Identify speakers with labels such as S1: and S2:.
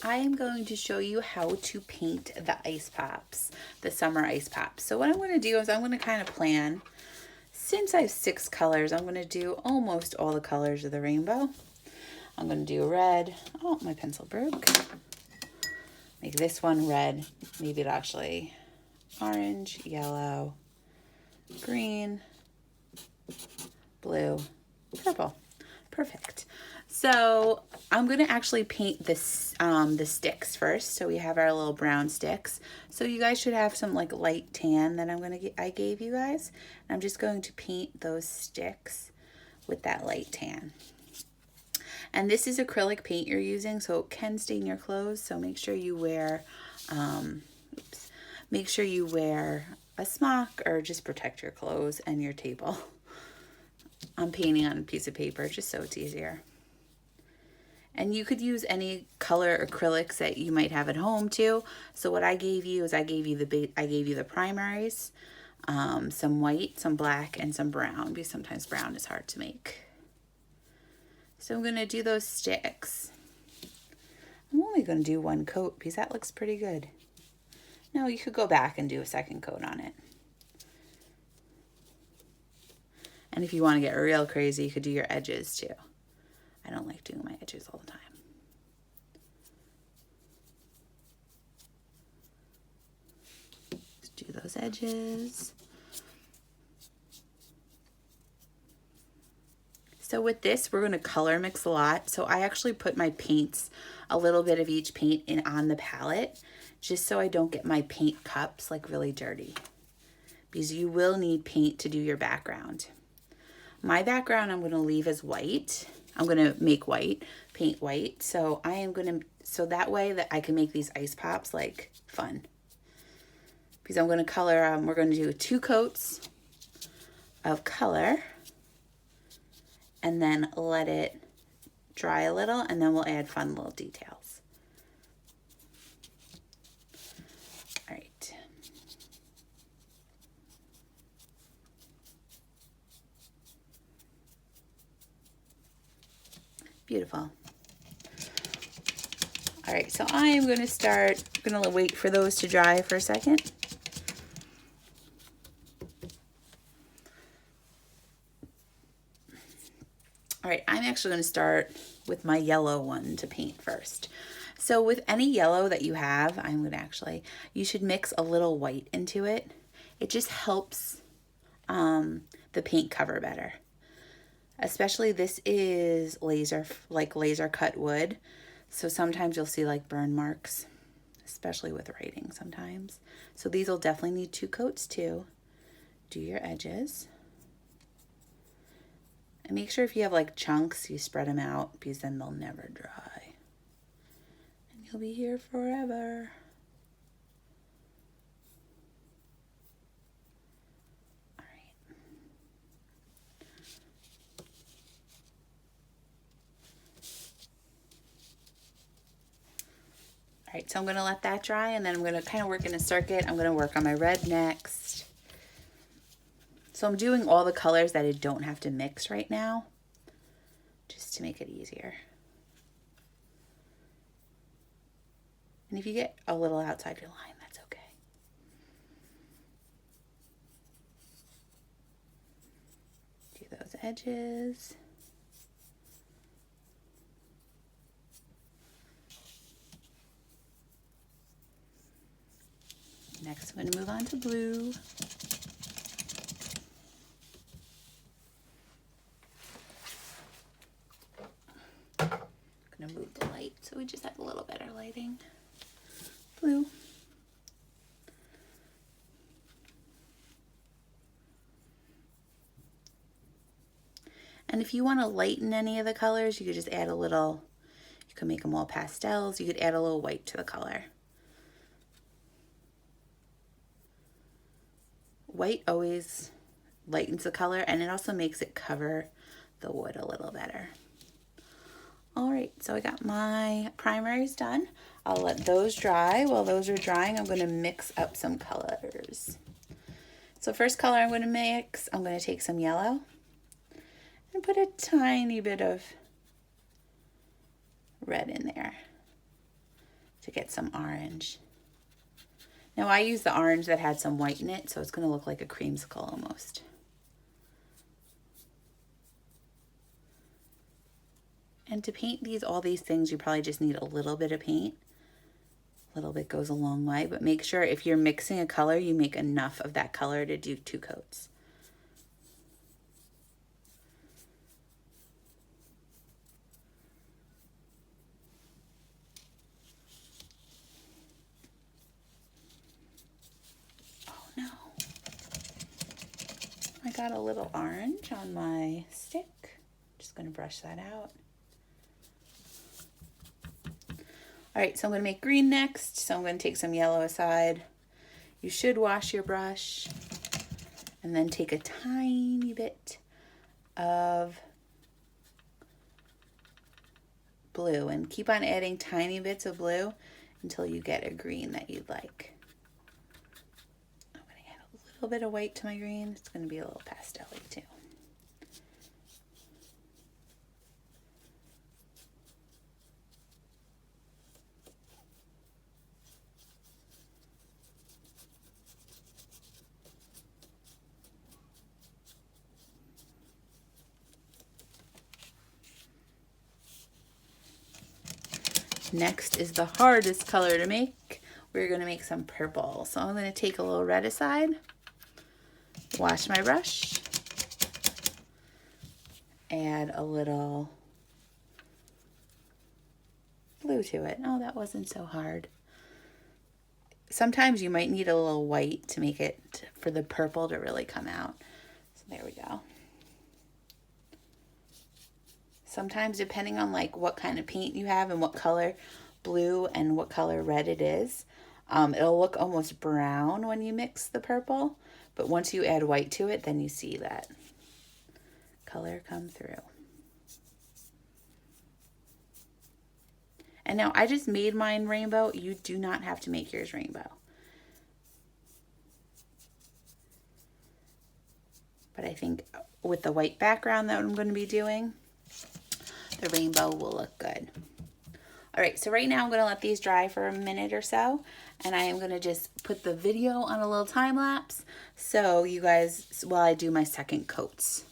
S1: I am going to show you how to paint the ice pops, the summer ice pops. So what I'm going to do is I'm going to kind of plan. Since I have 6 colors, I'm going to do almost all the colors of the rainbow. I'm going to do red. Oh, my pencil broke. Make this one red. Maybe it actually orange, yellow, green, blue, purple. Perfect. So I'm going to actually paint this the sticks first. So we have our little brown sticks. So you guys should have some like light tan that I gave you guys. And I'm just going to paint those sticks with that light tan. And this is acrylic paint you're using, so it can stain your clothes. So make sure you wear make sure you wear a smock or just protect your clothes and your table. I'm painting on a piece of paper just so it's easier. And you could use any color acrylics that you might have at home too. So what I gave you is I gave you the primaries, some white, some black, and some brown, because sometimes brown is hard to make. So I'm going to do those sticks. I'm only going to do 1 coat because that looks pretty good. No, you could go back and do a second coat on it. And if you want to get real crazy, you could do your edges too. I don't like doing my edges all the time. Let's do those edges. So with this, we're going to color mix a lot. So I actually put my paints, a little bit of each paint in on the palette, just so I don't get my paint cups like really dirty. Because you will need paint to do your background. My background I'm going to leave as white. I'm going to make white, paint white. So so that way that I can make these ice pops like fun. Because I'm going to color, we're going to do 2 coats of color and then let it dry a little, and then we'll add fun little details. All right. Beautiful. All right, so I'm going to wait for those to dry for a second. All right, I'm actually going to start with my yellow one to paint first. So with any yellow that you have, you should mix a little white into it. It just helps the paint cover better. Especially this is laser cut wood. So sometimes you'll see like burn marks, especially with writing sometimes. So these will definitely need 2 coats too. Do your edges. And make sure if you have like chunks, you spread them out, because then they'll never dry. And you'll be here forever. All right. All right, so I'm going to let that dry, and then I'm going to kind of work in a circuit. I'm going to work on my red next. So I'm doing all the colors that I don't have to mix right now, just to make it easier. And if you get a little outside your line, that's okay. Do those edges. Next, I'm going to move on to blue. I'm going to move the light so we just have a little better lighting. Blue. And if you want to lighten any of the colors, you could just add a little, you could make them all pastels. You could add a little white to the color. White always lightens the color, and it also makes it cover the wood a little better. All right, so I got my primaries done. I'll let those dry. While those are drying, I'm going to mix up some colors. So first color I'm going to mix, I'm going to take some yellow and put a tiny bit of red in there. to get some orange. Now I used the orange that had some white in it, so it's going to look like a creamsicle almost. And to paint all these things, you probably just need a little bit of paint. A little bit goes a long way, but make sure if you're mixing a color, you make enough of that color to do 2 coats. Oh no. I got a little orange on my stick. Just going to brush that out. All right, so I'm going to make green next. So I'm going to take some yellow aside. You should wash your brush and then take a tiny bit of blue and keep on adding tiny bits of blue until you get a green that you'd like. I'm going to add a little bit of white to my green. It's going to be a little pastel-y too. Next is the hardest color to make. We're going to make some purple. So I'm going to take a little red aside, wash my brush, add a little blue to it. Oh, that wasn't so hard. Sometimes you might need a little white to make it, for the purple to really come out. So there we go. Sometimes depending on like what kind of paint you have and what color blue and what color red it is, it'll look almost brown when you mix the purple, but once you add white to it, then you see that color come through. And now I just made mine rainbow. You do not have to make yours rainbow. But I think with the white background that I'm going to be doing, the rainbow will look good. All right, so right now I'm going to let these dry for a minute or so, and I am going to just put the video on a little time lapse so you guys, while I do my second coats.